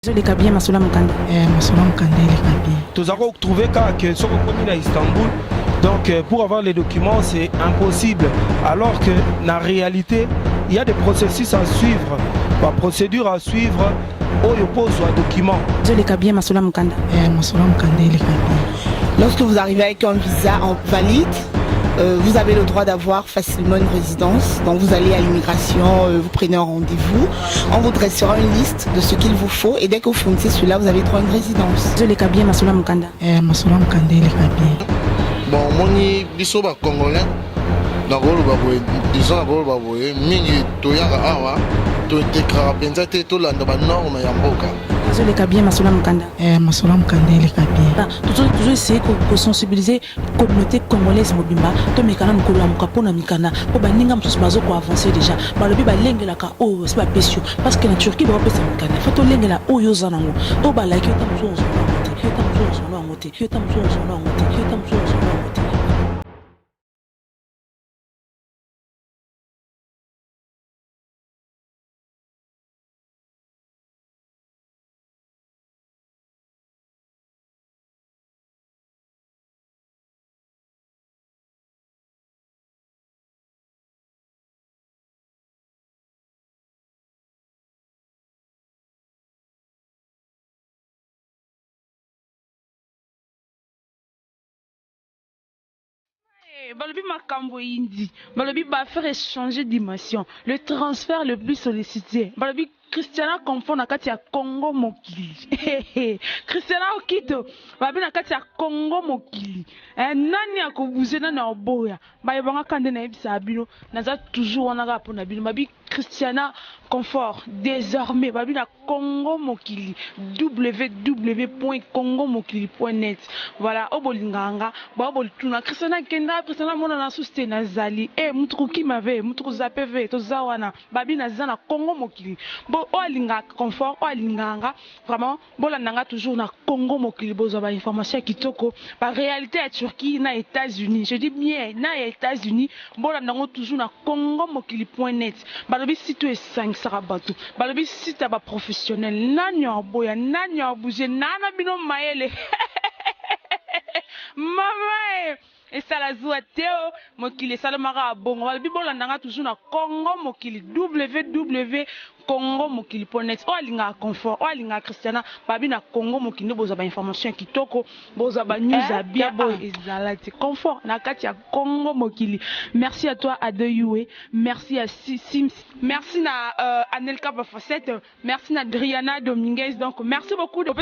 Les Kabia Masula Mukanda. Masula Mukanda les Kabia. Nous avons trouvé que sur commune à Istanbul, donc pour avoir les documents c'est impossible. Alors que la réalité, il y a des processus à suivre, la procédure à suivre. Où il pose un document. Les Kabia Masula Mukanda. Masula Mukanda les Kabia. Lorsque vous arrivez avec un visa en valide, vous avez le droit d'avoir facilement une résidence. Donc vous allez à l'immigration, vous prenez un rendez-vous, on vous dressera une liste de ce qu'il vous faut et dès que vous fournissez cela, vous avez droit à une résidence. Les Kabia Masula Mukanda. Masula Mukanda les Kabia. Bon, moni biso ba congolais. Nagolo baboye, disons nagolo baboye, mingi toyaka awa, to tekra benza te to landa ba norme ya mboka. Les Kabia Masula Mukanda. Masula Mukanda les Kabia. Toujours essayer de sensibiliser la communauté congolaise mobimba to mekana mukolo mukapo na mikana po baninga msusu bazo ko avancer déjà balobi balengela ka o c'est pas pesio parce que na Turquie ba pesa mikana faut to lengela o yo zanango to ba like yo tamzo on ngote yo tamzo on ngote yo tamzo on ngote yo tamzo on ngote. Balobi makambo indi, balobi ba faire échanger dimension, le transfert le plus sollicité. Balobi Christiana confond na kati ya Congo mokili. Christiana okito, babi na kati ya Congo mokili. Nani akobuze na oboya. Ba yebanga kande na ebisa bino, naza toujours wana ka pona bino. Babi Christiana confort désormais babi na Congo mokili www.congomokili.net. Voilà, obolinganga, ba obolituna Christiana kenda Christiana mona na susté na zali. Mutru ki mave, mutru zapeve to zawana. Babi na zana Congo mokili. Bo olinga confort olinganga vraiment bolandanga toujours na Congo mokili bozo ba information kitoko ba réalité à Turquie na États-Unis. Je dis bien na États-Unis bolandanga toujours na congomokili.net. Balobi site e 5 sarabato. Balobi site ba professionnel nanyo boya nanyo bouger nana bino mayele. Mama et ça la zoua théo mokili salamara bongo balobi bolandanga toujours na Congo mokili www.congomokili.net. O alinga confort o alinga Christiana babi na Congo mokili boza ba information kitoko boza ba news a bien bo ezalati confort na kati ya Congo mokili. Merci à toi Adeyoue, merci à Sims, merci na Anelka Bafacette, merci na Adriana Dominguez. Donc merci beaucoup de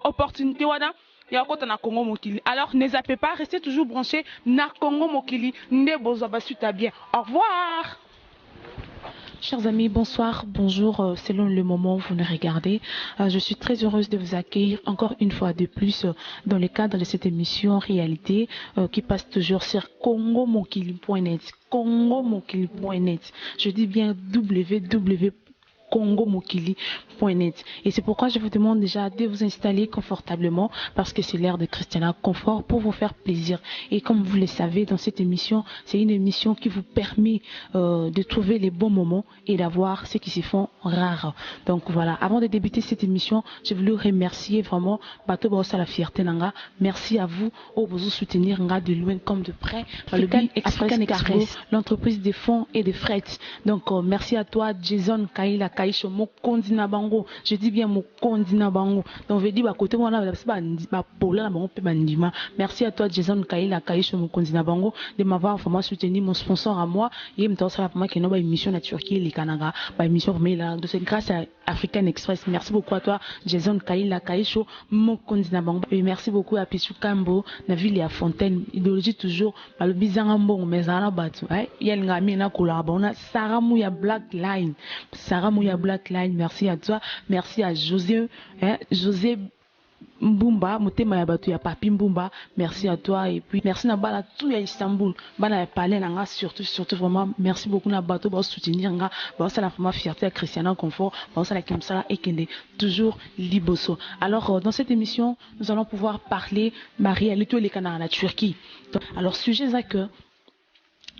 opportunité wana ya kota na Congo mokili. Alors ne zappez pas, restez toujours branchés na Congo mokili nde boza ba suite à bien. Au revoir. Chers amis, bonsoir, bonjour, selon le moment où vous nous regardez. Je suis très heureuse de vous accueillir encore une fois de plus dans le cadre de cette émission Réalité qui passe toujours sur congomokili.net. Congomokili.net. Je dis bien www.congomokili.net. Et c'est pourquoi je vous demande déjà de vous installer confortablement parce que c'est l'ère de Christiana Confort pour vous faire plaisir. Et comme vous le savez, dans cette émission, c'est une émission qui vous permet de trouver les bons moments et d'avoir ceux qui se font rares. Donc voilà, avant de débuter cette émission, je voulais remercier vraiment Bato Baosa la fierté Nanga. Merci à vous, vous soutenir de loin comme de près. African Express, l'entreprise des fonds et des frais. Donc merci à toi, Jason Kaila Kaisho Mokondi na bango. Je dis bien Mokondi na bango. Donc je dis bah côté moi là bah pour là bango pe bandima. Merci à toi Jason Kaila Kaisho Mokondi na bango de m'avoir vraiment soutenu, mon sponsor à moi. Et me t'en sera pour moi qui n'a pas émission na Turquie et les Canada, bah émission mais là donc c'est grâce à African Express. Merci beaucoup à toi Jason Kaila Kaisho Mokondi na bango. Et merci beaucoup à Pichu Kambo na ville à Fontaine. Idéologie toujours bah le bizarre bon mais ça na batu. Yel ngami na kolabona Sarah Mouya Black Line. Sarah Mouya Black Line, merci à toi. Merci à José, José Mbumba, Motema ya batu ya Papi Mbumba, merci à toi. Et puis merci na bala tout ya Istanbul, bala ya palais nanga surtout vraiment merci beaucoup na bato ba soutenir nga, ba ça la vraiment fierté à Christiana Confort, ba ça la Kimsala Ekende, toujours Liboso. Alors dans cette émission, nous allons pouvoir parler Marie Alito les Canards la Turquie. Alors sujet ça que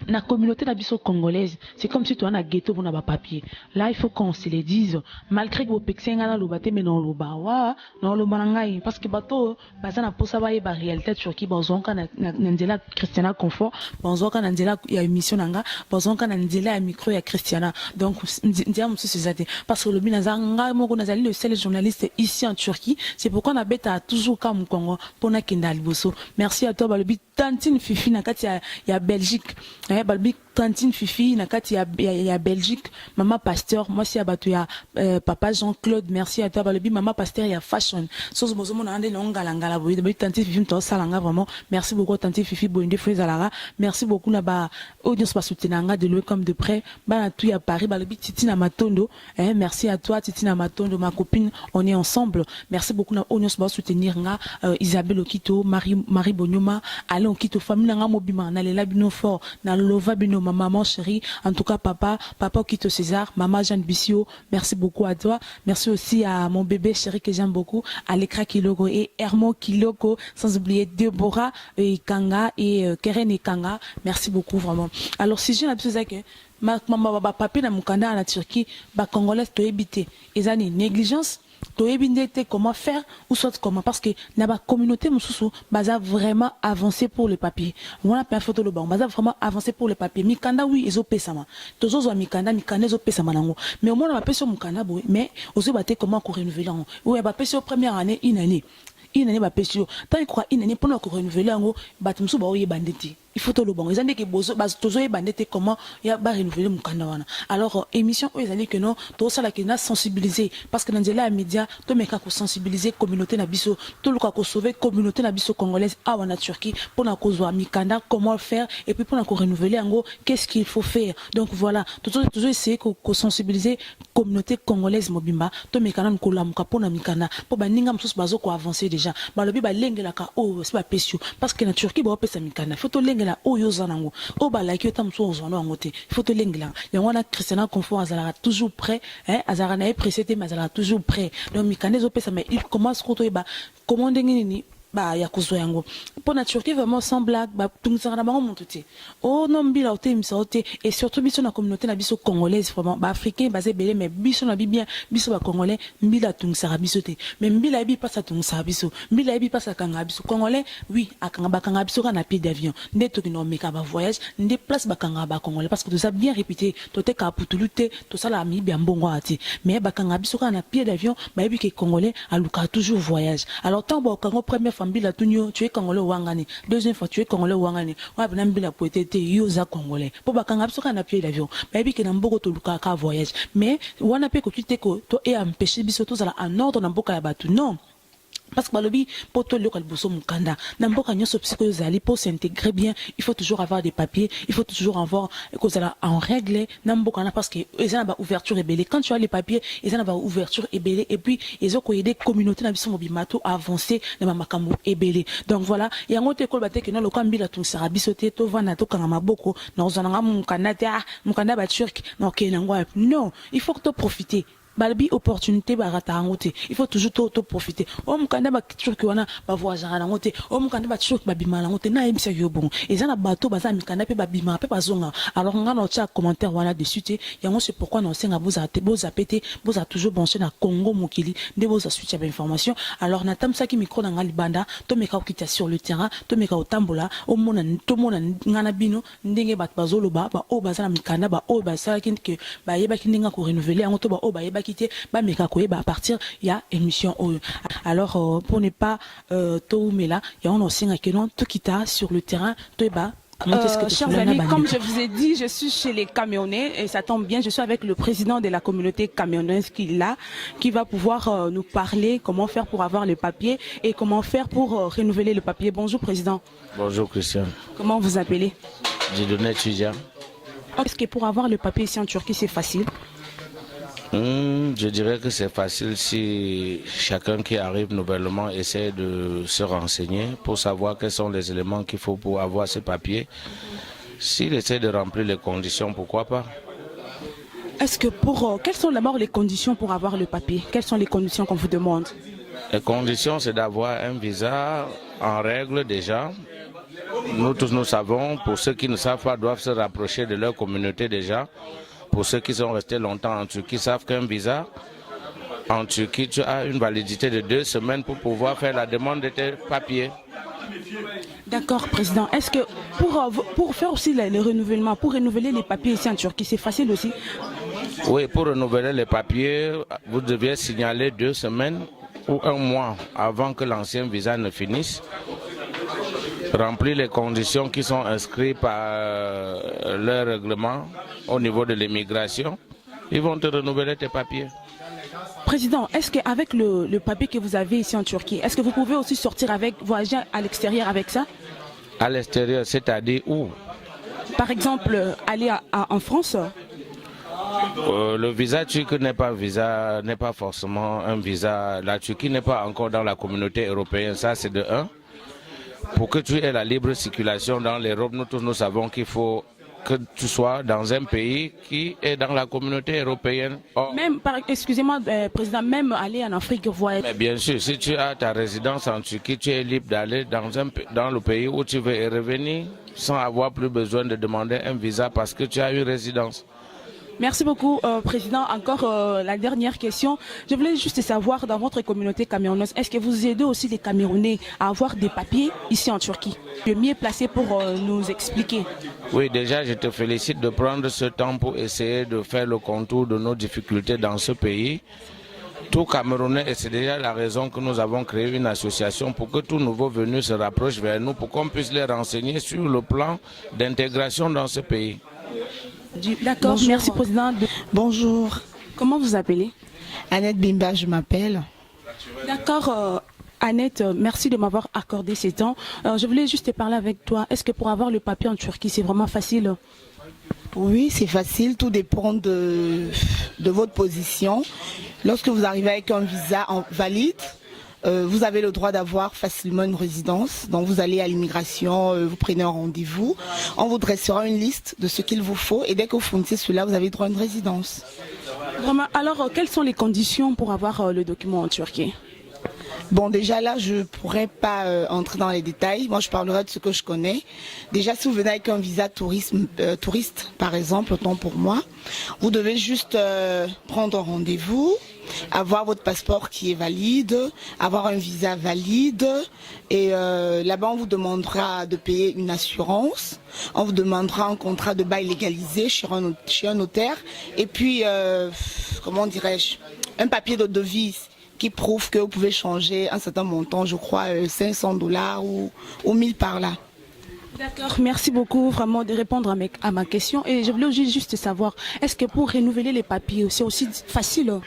la communauté congolaise, c'est comme si tu as un ghetto pour un papier. Là, il faut qu'on se le dise. Malgré que vous pexez un lobate, mais non loba, non lobanangai, parce que bateau, bazana pour savoir la réalité sur qui bazonka n'andela Christiana confort, bazonka n'andela ya émission nanga, bazonka n'andela ya micro ya Christiana. Donc, ndiam c'est ça. Parce que le binazanga, mon nazali le seul journaliste ici en Turquie, c'est pourquoi on a bêta toujours comme Congo pour na kindal bosso. Merci à toi, Balobi Tantine Fifi nakati ya Belgique. Balbi Tantine Fifi nakati ya Belgique, maman pasteur, moi si abatu ya papa Jean-Claude, merci à toi Balbi maman pasteur ya fashion. Sozo mozomo na ande longa langala boy, Balbi Tantine Fifi to salanga vraiment. Merci beaucoup Tantine Fifi boinde Frézalara. Merci beaucoup na ba audience pas soutenanga de loin comme de près. Ba tout ya Paris Balbi Titina Matondo. Merci à toi Titina Matondo ma copine, on est ensemble. Merci beaucoup na audience pas soutenir nga Isabelle Okito, Marie Bonyoma, allons Okito famille nga mobima na lela bino fort na lova bino maman chérie, en tout cas papa Okito César, maman Jeanne Bissio, merci beaucoup à toi. Merci aussi à mon bébé chéri que j'aime beaucoup, Alekra Kiloko et Hermo Kiloko, sans oublier Deborah et Kanga et Keren et Kanga. Merci beaucoup vraiment. Alors si j'ai l'habitude que maman papa na mukanda en Turquie, ba congolais to éviter, ils ont une négligence. Comment faire ou soit comment, parce que la communauté mususu baza vraiment avancé pour le papier. Voilà pas photo le banc baza vraiment avancé pour le papier. Mikanda oui ils ont payé ma tozo zo mikanda ils ont payé ma nango, mais au moins on a payé sur mikanda boy, mais aussi baté comment qu'on renouveler en oui ba payé sur première année une année ba payé sur tant il croit une année pour qu'on renouveler en batumsu ba oye banditi. Il faut tout le bon. Ils ont dit que bozo base toujours bandité comment il y a ba renouveler mukanda wana. Alors émission ils ont dit que non tout ça là qui n'a sensibiliser parce que dans les médias tout meka ko sensibiliser communauté na biso tout le ko sauver communauté na biso congolaise à wana Turquie pour na ko zo mikanda comment faire et puis pour na ko renouveler en gros qu'est-ce qu'il faut faire. Donc voilà toujours essayer ko sensibiliser communauté congolaise mobimba tout meka na ko lamuka pour na mikanda pour baninga msusu bazo ko avancer déjà balobi ba lengela ka oh c'est pas pesio parce que na Turquie ba pesa mikanda faut to lengela oyo zanango o ba like tam so ozwana ngote faut to lengela ya wana Christiana confort azala toujours prêt azara na précédé mais azala toujours prêt donc mikanda zo pesa mais il commence ko to ba commander nini ba ya kuzo yango pour na Turquie vraiment sans blague ba tungisa na bango montuti oh non mbila ote msaote et surtout biso na communauté na biso congolaise vraiment ba africain basé belé mais biso na bien biso ba congolais mbila tungisa biso te mais mbila bi pas ça tungisa biso mbila bi pas ça kanga biso congolais oui akanga ba kanga biso na pied d'avion ndeto ki no meka ba voyage ndé place ba kanga ba congolais parce que tout ça bien répété to te ka putulute to ça la mi bien bongo ati mais ba kanga biso na pied d'avion ba bi ke congolais aluka toujours voyage alors tant ba kanga première Mbila tunyo tu es congolais wangani deuxième fois tu es congolais wangani wa bina mbila poetete yoza congolais po bakanga biso kana pied d'avion baby ke na mboko to luka ka voyage mais wana pe ko tite ko to e empêcher biso to zala en ordre na mboka ya batu non. Parce que balobi poto local boso mukanda na mboka nyoso psycho zali pour s'intégrer bien il faut toujours avoir des papiers il faut toujours avoir kozala en règle na mboka na parce que ils ont ba ouverture ébélé quand tu as les papiers ils ont ba ouverture ébélé et puis ils ont aider communauté na biso mobimato avancer na makambo ébélé donc voilà yango te ko baté que na lokambi la tout sara biso te to vana to kanga maboko na ozana mukanda ta mukanda ba turc non non il faut que tu profites balbi opportunité barata ngote il faut toujours to profiter o mukanda ba turc wana ba voyager na ngote o mukanda ba turc ba bima na ngote na ebisa yo bon ezana bato baza mikanda pe ba bima pe bazonga alors ngana ocha commentaire wana dessus te yango c'est pourquoi na senga boza pété boza toujours branché na Congo mokili nde boza switch ba information alors na tamsa ki micro na ngali banda to meka okita sur le terrain to meka otambola o mona ngana bino ndenge bat bazoloba ba o baza na mikanda ba o basala ke ba yeba kindinga ko renouveler yango to ba o ba yeba ba meka koyeba à partir il y a émission alors pour ne pas tout mais là il y a on aussi que non tout quitta sur le terrain to ba. Chers amis, comme je vous ai dit, je suis chez les camionnés et ça tombe bien, je suis avec le président de la communauté camionneuse qui va pouvoir nous parler comment faire pour avoir le papier et comment faire pour renouveler le papier. Bonjour président. Bonjour Christian. Comment vous appelez? Dieudonné Tudia. Est-ce que pour avoir le papier ici en Turquie c'est facile? Je dirais que c'est facile si chacun qui arrive nouvellement essaie de se renseigner pour savoir quels sont les éléments qu'il faut pour avoir ce papier. S'il essaie de remplir les conditions, pourquoi pas? Est-ce que quelles sont d'abord les conditions pour avoir le papier? Quelles sont les conditions qu'on vous demande? Les conditions, c'est d'avoir un visa en règle déjà, nous tous nous savons, pour ceux qui ne savent pas, doivent se rapprocher de leur communauté déjà. Pour ceux qui sont restés longtemps en Turquie, savent qu'un visa en Turquie, tu as une validité de 2 semaines pour pouvoir faire la demande de tes papiers. D'accord, Président. Est-ce que pour faire aussi le renouvellement, pour renouveler les papiers ici en Turquie, c'est facile aussi? Oui, pour renouveler les papiers, vous deviez signaler 2 semaines ou 1 mois avant que l'ancien visa ne finisse. Remplir les conditions qui sont inscrites par leur règlement au niveau de l'immigration. Ils vont te renouveler tes papiers. Président, est-ce qu'avec le papier que vous avez ici en Turquie, est-ce que vous pouvez aussi sortir avec, voyager à l'extérieur avec ça? À l'extérieur, c'est-à-dire où? Par exemple, aller en France? Le visa turc n'est pas forcément un visa. La Turquie n'est pas encore dans la communauté européenne, ça c'est de 1. Pour que tu aies la libre circulation dans l'Europe, nous tous nous savons qu'il faut que tu sois dans un pays qui est dans la communauté européenne. Même, excusez-moi, Président, même aller en Afrique, voyager. Mais bien sûr, si tu as ta résidence en Turquie, tu es libre d'aller dans le pays où tu veux et revenir sans avoir plus besoin de demander un visa parce que tu as une résidence. Merci beaucoup, Président. Encore la dernière question. Je voulais juste savoir, dans votre communauté camerounaise, est-ce que vous aidez aussi les Camerounais à avoir des papiers ici en Turquie? Le mieux placé pour nous expliquer. Oui, déjà, je te félicite de prendre ce temps pour essayer de faire le contour de nos difficultés dans ce pays. Tout Camerounais, et c'est déjà la raison que nous avons créé une association pour que tout nouveau venu se rapproche vers nous, pour qu'on puisse les renseigner sur le plan d'intégration dans ce pays. D'accord, merci Président. Bonjour. Comment vous appelez? Annette Bimba, je m'appelle. D'accord, Annette, merci de m'avoir accordé ces temps. Je voulais juste te parler avec toi. Est-ce que pour avoir le papier en Turquie, c'est vraiment facile? Oui, c'est facile, tout dépend de votre position. Lorsque vous arrivez avec un visa valide, vous avez le droit d'avoir facilement une résidence. Donc vous allez à l'immigration, vous prenez un rendez-vous. On vous dressera une liste de ce qu'il vous faut et dès que vous fournissez cela, vous avez droit à une résidence. Vraiment. Alors, quelles sont les conditions pour avoir le document en Turquie? Bon, déjà là, je ne pourrais pas entrer dans les détails. Moi, je parlerai de ce que je connais. Déjà, si vous venez avec un visa touriste, par exemple, autant pour moi, vous devez juste prendre un rendez-vous, avoir votre passeport qui est valide, avoir un visa valide. Et là-bas, on vous demandera de payer une assurance. On vous demandera un contrat de bail légalisé chez un notaire. Et puis, comment dirais-je, un papier de devise qui prouve que vous pouvez changer un certain montant, je crois $500 ou 1000 par là. D'accord, merci beaucoup vraiment de répondre à ma question. Et je voulais aussi juste savoir, est-ce que pour renouveler les papiers, c'est aussi facile?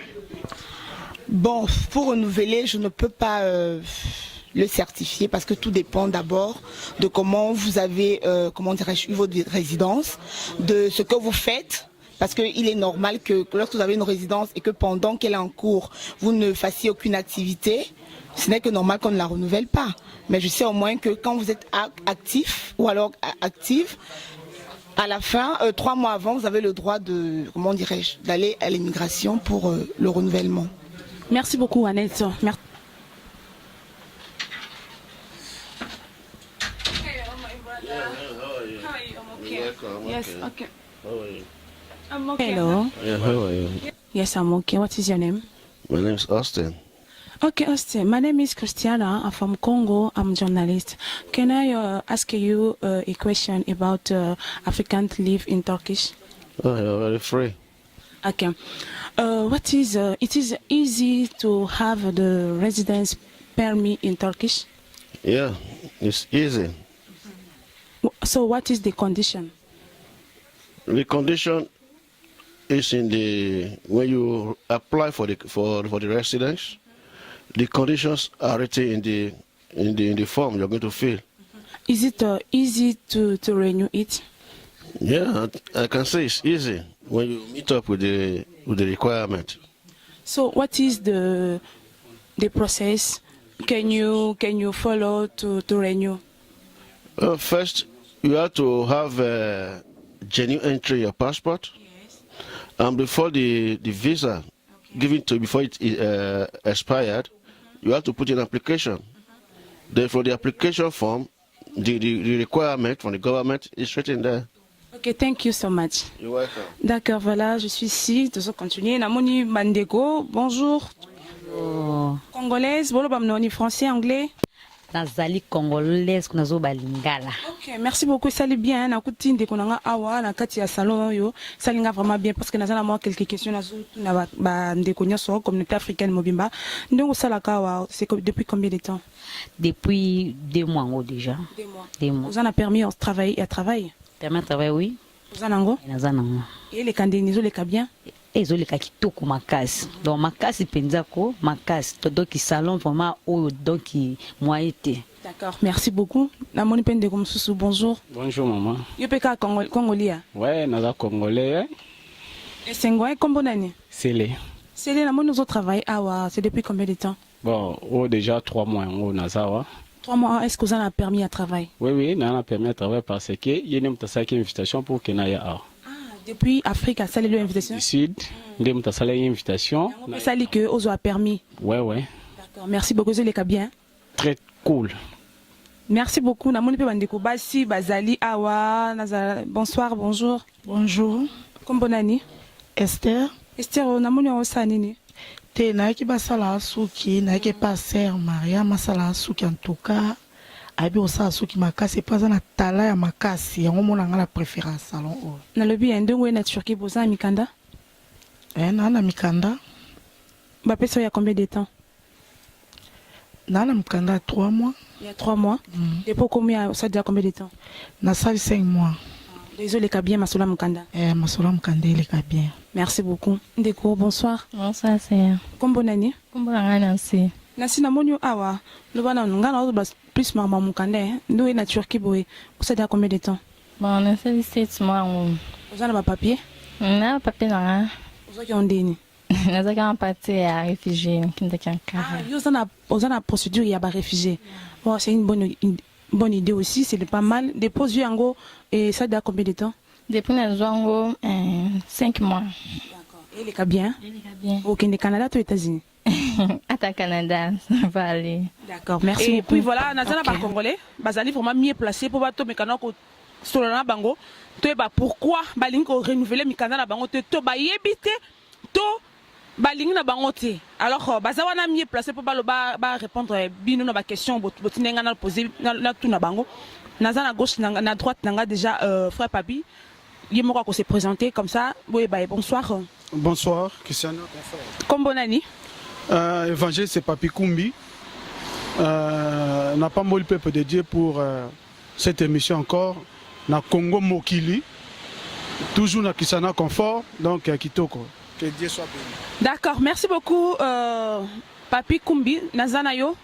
Bon, pour renouveler, je ne peux pas le certifier parce que tout dépend d'abord de comment vous avez, comment dirais-je, eu votre résidence, de ce que vous faites. Parce qu'il est normal que lorsque vous avez une résidence et que pendant qu'elle est en cours, vous ne fassiez aucune activité, ce n'est que normal qu'on ne la renouvelle pas. Mais je sais au moins que quand vous êtes actif ou alors active, à la fin, 3 mois avant, vous avez le droit de, comment dirais-je, d'aller à l'immigration pour le renouvellement. Merci beaucoup, Annette. Merci. Yes, okay. I'm okay. Hello. Yeah, how are you? Yes, I'm okay. What is your name? My name is Austin. Okay, Austin. My name is Christiana. I'm from Congo. I'm a journalist. Can I ask you a question about African live in Turkish? Oh, you're very free. Okay. What is it is easy to have the residence permit in Turkish? Yeah, it's easy. So what is the condition? The condition is in the when you apply for the residence, the conditions are written in the form you're going to fill. Is it easy to renew it? Yeah, I can say it's easy when you meet up with the requirement. So what is the process? Can you follow to renew? First, you have to have a genuine entry in your passport. Yes. And before the visa given to before it expired, you have to put in an application. Then for the application form, the requirement from the government is written there. Ok, thank you so much. You're welcome. D'accord, voilà, je suis ici. Nous continuer. Namoni Mandego, bonjour. Congolaise, bolo bamnoni français, anglais. Nazali congolaise kunazo balingala. Ok, merci beaucoup, ça allait bien. Nakuti ndeko nanga awa na kati ya salon yo, ça linga vraiment bien parce que nazana moi quelques questions nazo na ba ndeko nyoso communauté africaine mobimba. Ndongo salaka wa, c'est depuis combien de temps? Depuis 2 mois déjà. 2 mois. 2 mois. Vous en a permis à travailler et à travailler? Permis à travailler, oui. Vous en avez? Nazanango. Et les candidats, les cas bien? Ezoleka kitoko makasi. Donc makasi penzako, makasi. Donc salon vraiment au donc moyete. D'accord, merci beaucoup. Namoni pende comme sous bonjour. Bonjour maman. Yo peka Congolais. Ouais, naza congolais. Et c'est quoi comme bonne C'est les. C'est les namoni nous travail awa, c'est depuis combien de temps? Bon, déjà 3 mois au Nazawa. 3 mois, est-ce que vous en avez permis à travailler? Oui, nous avons permis à travailler parce que il y a une invitation pour que n'aille à. Depuis Afrique, ça les invitation. Du Sud, nous avons une invitation. Ça dit que vous avez permis. Ouais. D'accord, merci beaucoup, je les bien. Très cool. Merci beaucoup. Namoni pe bandeko basi bazali awa nazala. Bonsoir, bonjour. Bonjour. Kombonani? Esther. Esther, namoni osa nini? Te naiki basala suki, naiki passer Maria masala suki en tout cas. Abi osala suki makasi pas na tala ya makasi, yango mona nga la préférence salon o. Na lobi ndongo na Turquie boza mikanda? Na mikanda. Ba pesa ya combien de temps? Na mikanda 3 mois. Il y a 3 mois. Depuis combien ça déjà combien de temps? Na sali 5 mois. Désolé kabien masola mukanda. Masola mukanda ile kabien. Merci beaucoup. Ndeko, bonsoir. Bonsoir, c'est. Kombo nani? Kombo nanga Nancy. Nancy namoni awa. Lobana ngana ozo plus mama mukanda. Ndo na Turquie boy. Ça déjà combien de temps? Bon, on a fait 7 mois. Vous avez un papier? Na papier nanga. Vous avez un déni? Naza ka parti à réfugié kindakanka. Ah, yo zana procédure ya ba réfugié. Bon, c'est une bonne idée aussi, c'est pas mal. Dépose yango et ça dure combien de temps? Depuis na zongo 5 mois. D'accord. Et les cas bien? Les cas bien. Au Canada ou aux États-Unis? À Canada, ça va aller. D'accord, merci. Et puis voilà, nazana ba congolais, bazali vraiment mieux placé pour bato mekana ko solana bango. To ba pourquoi balingi ko renouveler mikanda na bango to ba yebite to balingi na bango te. Alors bazawana mieux placé pour ba répondre bino na ba question botinenga na poser na tout na bango. Nazana gauche na droite nanga déjà frère Papi. Yemoko ko se présenter comme ça. Oui bah bonsoir. Bonsoir, Christiana. Kombonani. Évangile, c'est Papi Kumbi. N'a pas le peuple de Dieu pour cette émission encore. Na Congo Mokili. Toujours na Kisana Confort. Donc, Kitoko. Que Dieu soit béni. D'accord, merci beaucoup, Papi Kumbi. Nazanayo.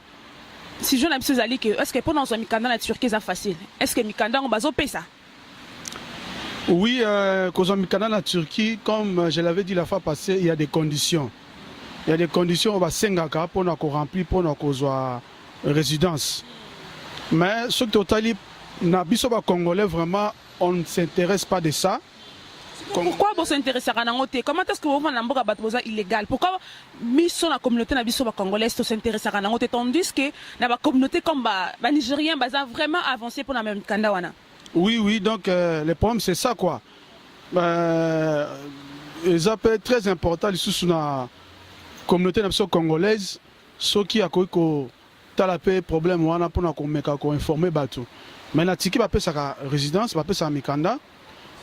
Si je n'ai pas dit que est-ce que pour nous, Mikanda la Turquie, c'est facile? Est-ce que Mikanda, on va payer ça? Oui, quand Mikanda la Turquie, comme je l'avais dit la fois passée, il y a des conditions. Il y a des conditions, on va s'engager pour nous remplir, pour nous résidence. Mais ce total, les Congolais, vraiment, on ne s'intéresse pas de ça. Pourquoi vous s'intéressez à la Comment est-ce que vous avez illégal? Pourquoi la communauté congolaise s'intéresse à la tandis que la communauté comme les Nigériens ont vraiment avancé pour la même Kandawana? Oui, donc le problème c'est ça quoi. Les appels très importants sur la communauté congolaise, ceux qui ont des problèmes pour informer Batou. Mais la Tiki va payer sa résidence, va payer sa Mikanda.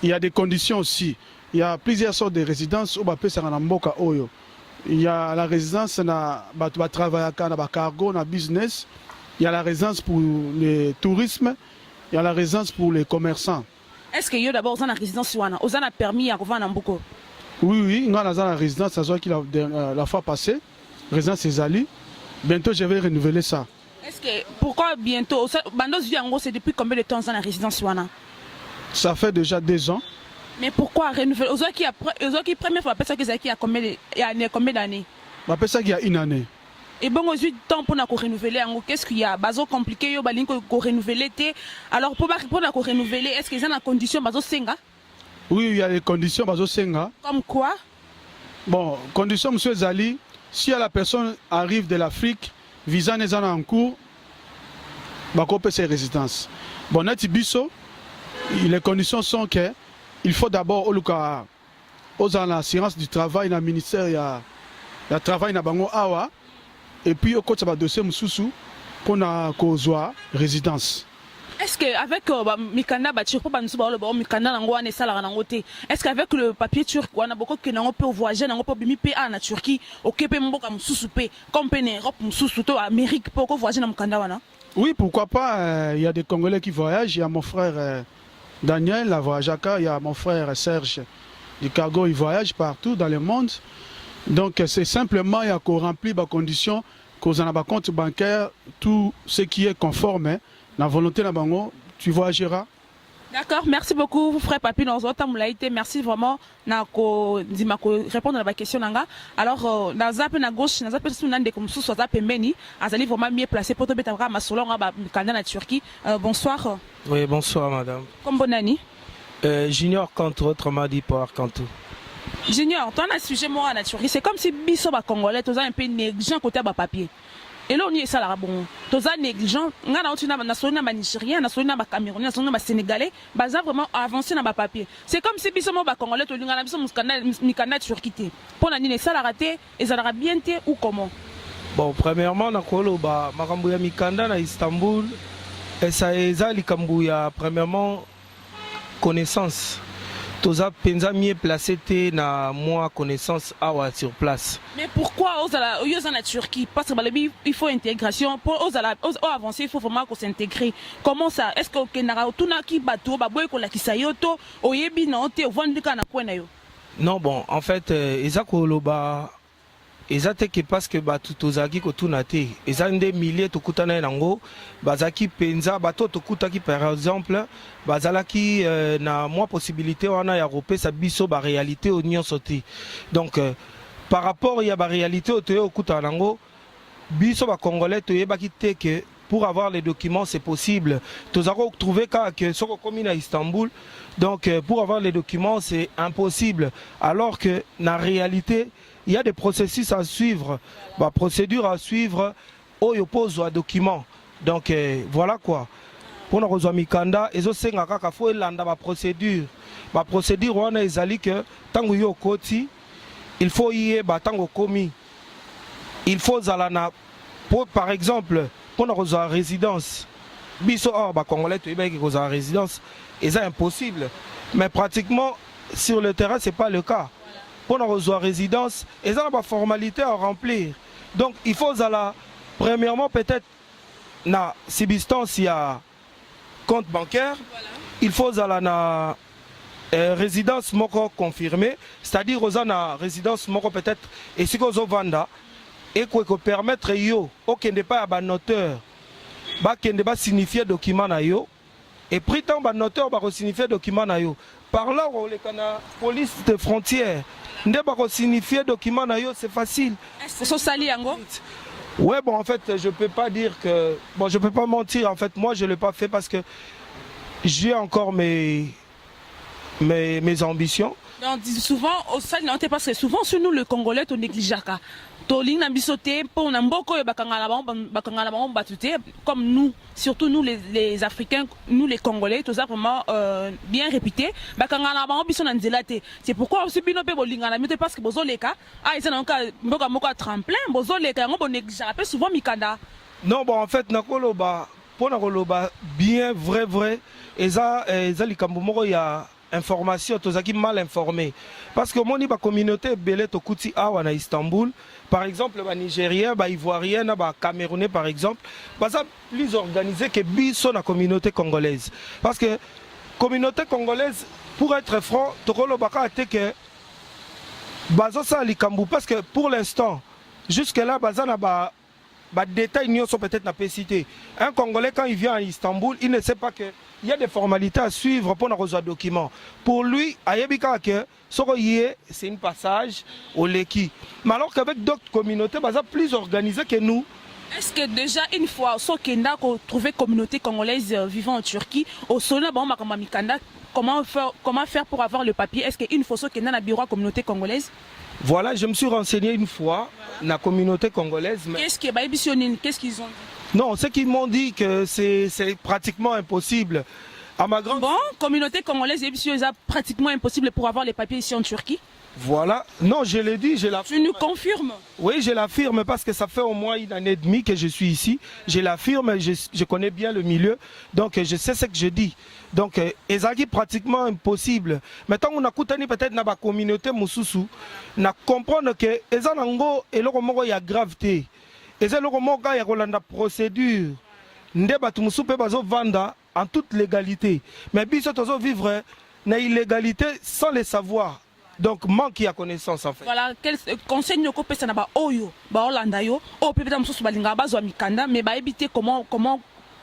Il y a des conditions aussi. Il y a plusieurs sortes de résidences où on peut faire Mboka Oyo. Il y a la résidence pour travailler dans cargo, dans business. Il y a la résidence pour le tourisme. Il y a la résidence pour les commerçants. Est-ce que d'abord vous avez la résidence vous avez permis à revenir à Mboko? Oui, nous avons la résidence, la fois passée. Résidence Césali. Bientôt je vais renouveler ça. Est-ce que pourquoi bientôt? C'est depuis combien de temps vous avez la résidence? Ça fait déjà 2 ans. Mais pourquoi renouveler? Aux autres qui première fois, ça qui a combien d'années? Ça qui a 1 année. Et bon, aux 8 temps pour renouveler, qu'est-ce qu'il y a? Bazo compliqué, pour renouveler. Alors pour renouveler, est-ce qu'il y a des conditions bazo senga? Oui, il y a des conditions bazo senga. Comme quoi? Bon, condition monsieur Zali, si la personne arrive de l'Afrique, visa n'est en cours, bakopé ses résidences. Bon, neti biso, les conditions sont que il faut d'abord aux l'assurance du travail dans le ministère, il y a travail dans bango awa, et puis au côté de dossier mususu pour na kozwa résidence. Est-ce qu'avec Mikanda, est-ce qu'avec le papier turc, on a beaucoup de peut voyager, on peut bimi en Turquie, ok, comme Europe, Amérique, pour voyager dans Mikanda? Oui, pourquoi pas. Il y a des Congolais qui voyagent. Il y a mon frère Daniel, la voyagaka. Il y a mon frère Serge du Cargo. Il voyage partout dans le monde. Donc c'est simplement il y a qu'on remplit les conditions, qu'on a un compte bancaire, tout ce qui est conforme. La volonté de bango, tu voyageras. D'accord, merci beaucoup, frère Papi. Merci vraiment de répondre à la question. Alors, dans la gauche, dans la personne comme sous soit Pembeni, Azali vraiment mieux placé pour te mettre à Masolon, en Turquie. Bonsoir. Oui, bonsoir, madame. Comme bonne année. Junior Kanto, autrement dit Power Kanto. Junior, toi, on a sujet moi en Turquie. C'est comme si Bisso Congolais, tu as un peu négligent côté de papier. Et là on y est ça là bon tous négligents nga na otina national na Nigérien national na Camerounais national na Sénégalais baza vraiment avancer dans ba papier c'est comme si biso mo ba Congolais to linga na biso mikana Turquie pour na nini ça la raté et ça la bien ou comment. Bon, premièrement na koloba makambo ya mikanda na Istanbul et ça eza likambo ya premièrement connaissance. Toza penza mieux placé na moi connaissance awa sur place. Mais pourquoi aux en Turquie? Parce que il faut intégration pour aux avancer, il faut vraiment qu'on s'intègre. Comment ça? Est-ce que kenara tuna ki bato ba boy ko la kisayoto oyebi na ote vendre kana kwena yo? Non bon, en fait ezako loba ezate parce que bato tozaki ko tunate ezande milliers to kutana nango bazaki penza bato to kutaki par exemple bazalaki na moi possibilité wana ya repé sa biso ba réalité au nyon sauté donc par rapport il y a ba réalité au toyo kutana nango biso ba congolais toyebaki te que pour avoir les documents c'est possible tozako trouver que soko komi na Istanbul donc pour avoir les documents c'est impossible alors que na réalité il y a des processus à suivre, bah, procédures à suivre, où il pose un document. Donc voilà quoi. Pour nous rejoindre Mikanda, ils ont faut landa ma procédure. Ma procédure on a ezali que tango yo koti, il faut y tango commis. Il faut zalana pour par exemple pour nous rejoindre résidence. Biso ba congolais tu qui rejoindre résidence, c'est impossible. Mais pratiquement sur le terrain c'est pas le cas. Pour nous rejoindre résidence, ils ont des formalités à remplir. Donc il faut premièrement peut-être na subsistance il y a compte bancaire, voilà. Il faut na résidence moko confirmée, c'est-à-dire aux na résidence moko peut-être et si vous vanda et quoi que permettre yo aucun n'est pas à noteur, ba kende ba signifier document na yo et prétend ba noteur ba signifier document na yo. Par là on les cana police de frontières. Ndeba signifier document na yo c'est facile. Est-ce que sali yango? Ouais bon en fait je peux pas dire que bon je peux pas mentir en fait moi je l'ai pas fait parce que j'ai encore mes ambitions. Donc souvent au sali non parce que souvent sur nous le Congolais on néglige ka. Toling na bisoté pour na mboko bakangala bango batute comme nous surtout nous les Africains nous les Congolais tous ça vraiment bien réputés bakangala bango biso na nzelate c'est pourquoi aussi bino pe bolingana mite parce que bozoleka ils ont ka mboka moko tremplin bozoleka yango bon négligera peu souvent mikanda. Non bon en fait nakoloba pour nakoloba bien vrai eza likambo moko ya information tozaki mal informé parce que moni ba communauté belé to kuti awa na Istanbul par exemple ba Nigérien ba Ivoirien ba Camerounais par exemple ça plus organisé que biso na communauté congolaise parce que communauté congolaise pour être franc tokolo baka te que bazo sa likambu parce que pour l'instant jusque là bazana ba détails n'y sont peut-être pas cités. Un Congolais quand il vient à Istanbul, il ne sait pas que il y a des formalités à suivre pour avoir un document. Pour lui, c'est un passage au Leki. Mais alors qu'avec d'autres communautés, c'est plus organisé que nous. Est-ce que déjà une fois, au Kenda, qu'on trouvait communauté congolaise vivant en Turquie, au Sona, comment faire pour avoir le papier? Est-ce qu'une fois, au Kenda, dans le bureau de communauté congolaise? Voilà, je me suis renseigné une fois dans la communauté congolaise. Qu'est-ce qu'ils ont dit? Non, ceux qui m'ont dit que c'est pratiquement impossible. À ma grande... Bon, communauté congolaise, c'est pratiquement impossible pour avoir les papiers ici en Turquie. Voilà. Non, je l'ai dit, je l'affirme. Tu nous confirmes? Oui, je l'affirme parce que ça fait au moins 1 année et demie que je suis ici. Je l'affirme, je connais bien le milieu, donc je sais ce que je dis. Donc, c'est pratiquement impossible. Maintenant, on a coutani peut-être dans la communauté Moussousou, on comprendre que les anango et le romo y a gravité. Et c'est le romo y a la procédure. Nde batu musu pe bazo vanda en toute légalité. Mais biso tozo vivre na illégalité sans le savoir. Donc manque à connaissance en fait. Voilà, quel conseil nous peut ça na ba oyo, ba Hollanda yo, o peut-être musu balinga bazo mikanda, mais ba éviter comment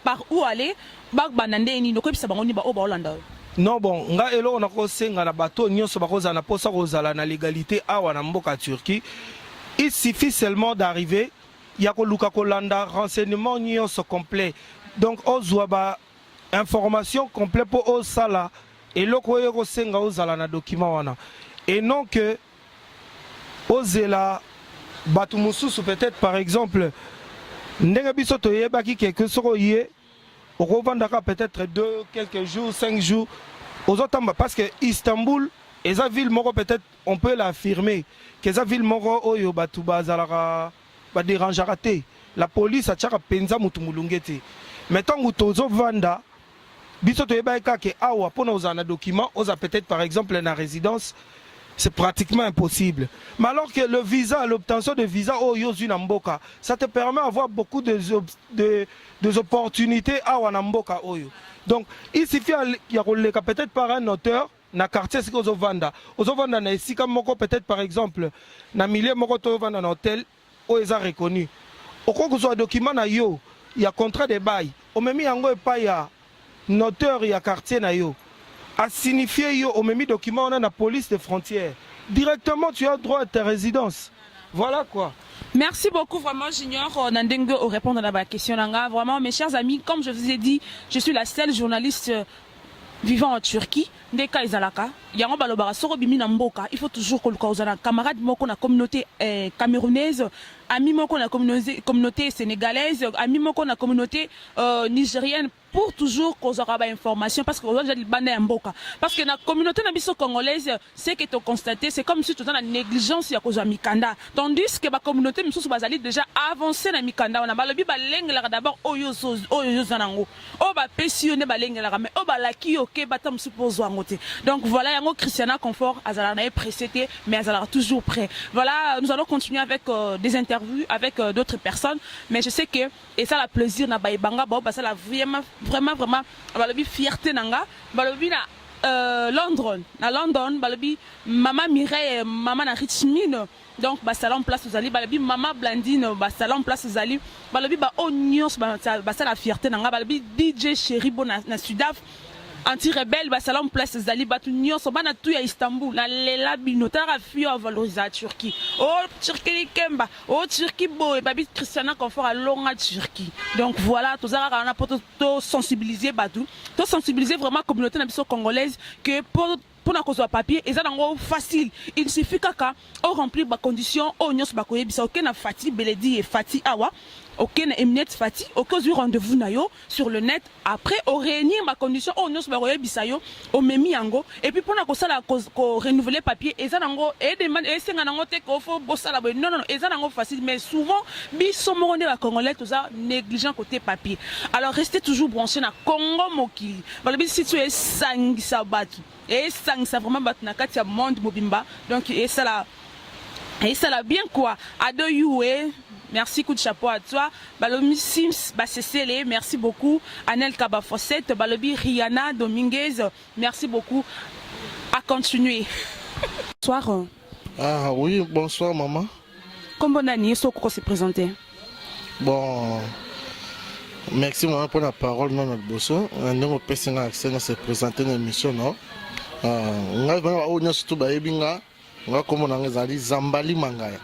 par où aller, ba banande ni no ko bisa bango ni ba o ba Hollanda. Non bon, nga elo na ko senga na bato nyonso ba koza na posa kozala na légalité awa na mboka Turquie. Il suffit seulement d'arriver. Il y a Luka Kolanda, renseignement nyonso complet. Donc, on a information complète pour au sala et l'oko senga aux ala na document wana. Et non que aux zela batumusu peut-être par exemple ndenge biso to yebaki quelque soro yé au revendaka peut-être 2 quelques jours 5 jours aux autres parce que Istanbul et sa ville moko peut-être on peut l'affirmer que sa ville moko oyo batu bazalaka ba déranger raté la police a tchaka penza mutu mulungete mettons mutozo vanda biso to yebaka ke awa pona uzana document oza peut-être par exemple na résidence c'est pratiquement impossible. Mais alors que le visa, l'obtention de visa au Yosu-Namboka, ça te permet d'avoir beaucoup de opportunités à Wanamboka. Donc, il suffit peut-être par un auteur, na quartier c'est aux Vanda. Aux Vanda, na ici comme moko peut-être par exemple, na milieu moko to Vanda na hôtel, où ils ont reconnu. Au cas où soit document na yo, il y a contrat de bail. Au même yango et pas il y a noteur, il y a quartier na yo. À signifier au même document on a la police des frontières. Directement tu as droit à ta résidence. Voilà quoi. Merci beaucoup vraiment Junior Nandenge au répondre à la question. Vraiment mes chers amis, comme je vous ai dit, je suis la seule journaliste vivant en Turquie. Ndeka izalaka, yango balobara soro bimi na mboka, il faut toujours que le camarade moko na communauté camerounaise, ami moko na communauté sénégalaise, ami moko na communauté nigérienne pour toujours qu'on aura ba information parce que aujourd'hui bande mboka parce que la communauté na biso congolaise c'est que tu constaté c'est comme si tu dans la négligence ya koza mikanda tandis que ba communauté miso bazali déjà avancé na mikanda on a balobi ba lengela d'abord oyo zanango o ba pensionné ba lengela mais o ba laki OK batam supposo ngote donc voilà yango Christiana Confort azala na précédé mais azala toujours prêt. Voilà, nous allons continuer avec des interviews avec d'autres personnes mais je sais que et ça la plaisir na ba ibanga ba ça la vraiment balobi fierté nanga balobi na London balobi maman Mireille maman na Richmond donc ba salon place aux ali balobi maman Blandine ba salon place aux ali balobi ba onions ba ça la fierté nanga balobi DJ Chéri bon na Sudaf anti-rebelle ba salon place zali batu nyonso bana tu ya Istanbul na lela binotara fio valoriser Turquie oh Turquie kemba oh Turquie boy babi Christiana Confort à longa Turquie donc voilà tous ara na poto sensibiliser batu to sensibiliser vraiment communauté na biso congolaise que pour na cause papier et ça dango facile il suffit kaka on remplir ba condition o nyonso ba koyebisa OK na Fati Beledi et Fati Awa OK na Emnet Fati OK au rendez-vous na yo sur le net après au réunir ma condition o nyonso ba koyebisa yo o memi yango et puis pour na ko sala ko renouveler papier et ça dango et demande et senga nango te ko fo bosala non et ça dango facile mais souvent biso mo ndé ba congolais tout ça négligent côté papier alors restez toujours branchés na Congo mokili balobi si tu es sangisa batu et ça vraiment batna katia monde mobimba donc et ça la bien quoi ado you merci coup de chapeau à toi balobi Sims Bassesele merci beaucoup Anel Kaba Fossette balobi Rihanna Dominguez merci beaucoup à continuer. Bonsoir. Ah oui, bonsoir maman. Comment Nani Soko s'est présenté? Bon, merci maman pour la parole non notre bosso on peut se présenter dans l'émission non. Zambali Mangaya.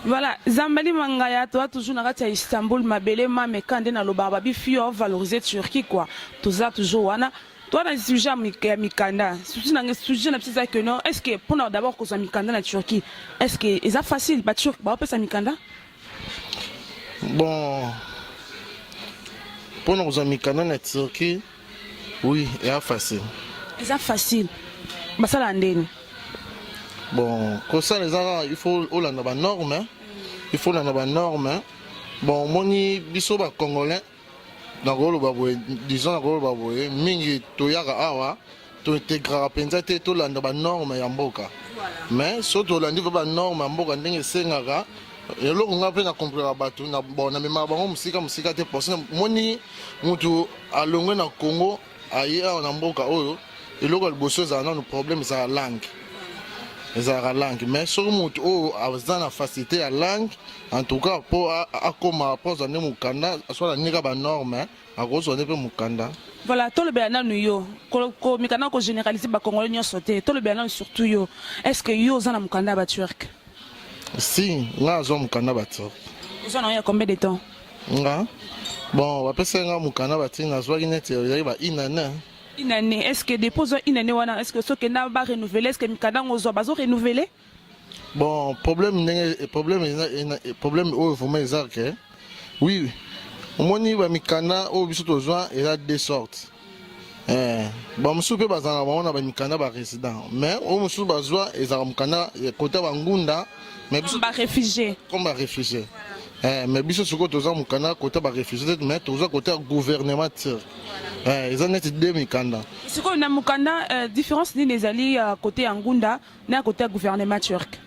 Voilà, Zambali Mangaya, toi toujours na à Istanbul, Mabele, mais quand on a le barbabi, fio valoriser Turquie quoi. Tout ça toujours wana. Toi dans le sujet mikanda, surtout dans le sujet na pisa que non, est-ce que pour d'abord cause mikanda na Turquie, est-ce que c'est facile ba turc ba peut ça mikanda? Bon, mpona kozwa mikanda na Turquie oui eza facile. eza facile basala ndeni. Bon kosala eza il faut olanda banorme, il faut olanda banorme. Bon moni biso bacongolais nakoloba boye disons nakoloba boye mingi toyaka awa tointégraka mpenza te tolanda banorme ya mboka, mais so tolandi mpe banorme ya mboka ndenge esengaka eloko nga mpe na comprendre bato na memaka bango mosika te parce moni mutu alongwe na Congo aye awa na mboka oyo eloko ya liboso ezala nano problème ezala langue mais soki mutu oyo aza na facilité ya langue en tout cas mpo akoma mpo azwa nde mokanda aswala nika banorme akozwa nde mpe mokanda. Voilà, tolobela nanu yo mikanda kogénéraliser bakongolais nyonso te tolobela nanu surtout yo est-ce que yo oza na mokanda ya baturk? Si nga azwa mokanda baturk. ozwa na yo ya combien de temps? Nga bon bapesaki nga mokanda baturk nazwaki neti ezali bainane. Inane, est-ce que depuis inane wana est-ce que soki na ba renouveler est-ce que mikanda ngozwa bazo renouveler? Bon problème oyo vraiment eza ke oui omoni bamikanda oyo biso tozwa eza deux sortes. Bamosusu mpe bazala bango na bamikanda barésident mais oyo mosusu bazwa ezala mokanda kota bangunda comme baréfugié. Mais biso sikoyo toza mokanda kota baréfugié te mais toza kota ya gouvernement turc. Eza neti de mikanda. Sikoyo na mokanda différence nini ezali côté ya ngunda na côté ya gouvernement turc?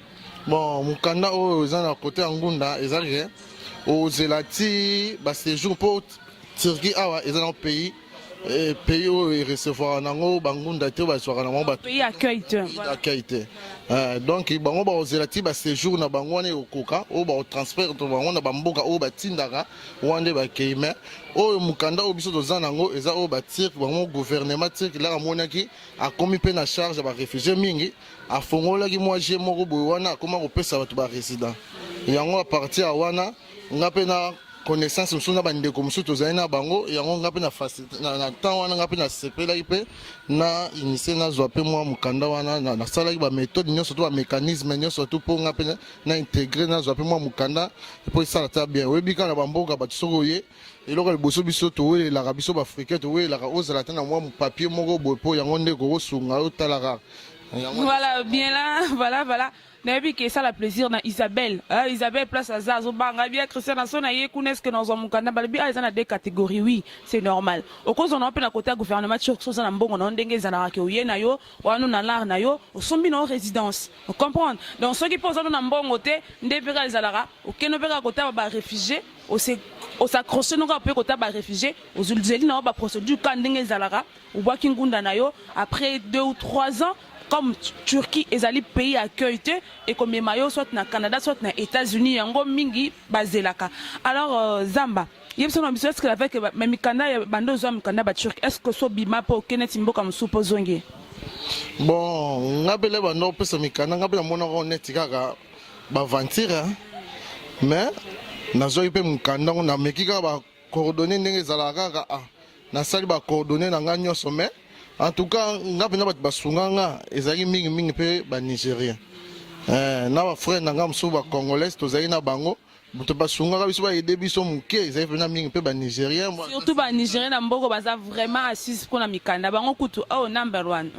Bon mokanda oyo eza na côté ya ngunda eza ke ozela ti baséjour mpo Turquie awa eza na pays oyo erecevoir nango bangunda te bazwaka na bango pays accueil te. Donc bango baozela ti baséjour na bango wana ekokoka oyo baotransfert to bango na bamboka oyo batindaka wana nde bakei mais oyo mokanda oyo biso toza nango eza oyo batirke bango gouvernement tirke laka amonaki akomi mpe na charge ya baréfugie mingi afongolaki mwa je moko boye wana akoma kopesa bato barésident yango apartir ya wana nga mpe na connaissance mosusu na bandeko mosusu tozali na bango yango nga mpe na temps wana nga mpe nasepelaki mpe na initie nazwa mpe mwa mokanda wana nasalaki baméthode nyonso to bamécanisme nyonso to mpo nga mpe na intégré nazwa mpe mwa mokanda mpo esala ta bien oyebi kaka na bamboka bato soki oye eloko liboso biso towelelaka biso baafricain towelelaka ozala te na mwa papier moko boye mpo yango nde kokosunga otalaka. Voilà, bien là, voilà. Nabi que ça la plaisir na Isabelle. Isabelle place à Zazo Banga bien Christian Nason na yekunes que dans mukanda bali bien ils ont des catégories oui, c'est normal. Au cause on a peu na côté gouvernement turc so na mbongo na ndenge za ke uye na yo, wanu na lar na yo, au sombi na résidence. Vous comprenez? Donc ceux qui posent na mbongo te ndebira zalara, au kenobera côté ba réfugiés, au s'accrocher no ka peu côté ba réfugiés, aux ulzeli na ba procédure kan ndenge zalara, ou ba kingunda na yo après 2 ou 3 ans. Comme Turquie est un pays accueilli et comme les maillots soit na Canada soit na États-Unis yango mingi bazelaka. Alors Zamba, est-ce que avec mikanda bando zo mikanda ba Turquie est-ce que so bima po kenet mboka msupo zonge? Bon, ngabele bando pesa mikanda ngabela mona ko netikaka ba ventire mais nazo ipe mikanda na mekika ba coordonner ndenge zalaka na sali ba coordonner na nganyo sommet. En tout cas, nga pena bat basunganga ezali mingi pe ba Nigérien. Na ba frère nanga mso ba Congolais tozali na bango, buto basunganga biso ba aider biso muke ezali pena mingi pe ba Nigérien. Surtout ba Nigérien na mboko baza vraiment assis pour na mikanda bango kutu number 1.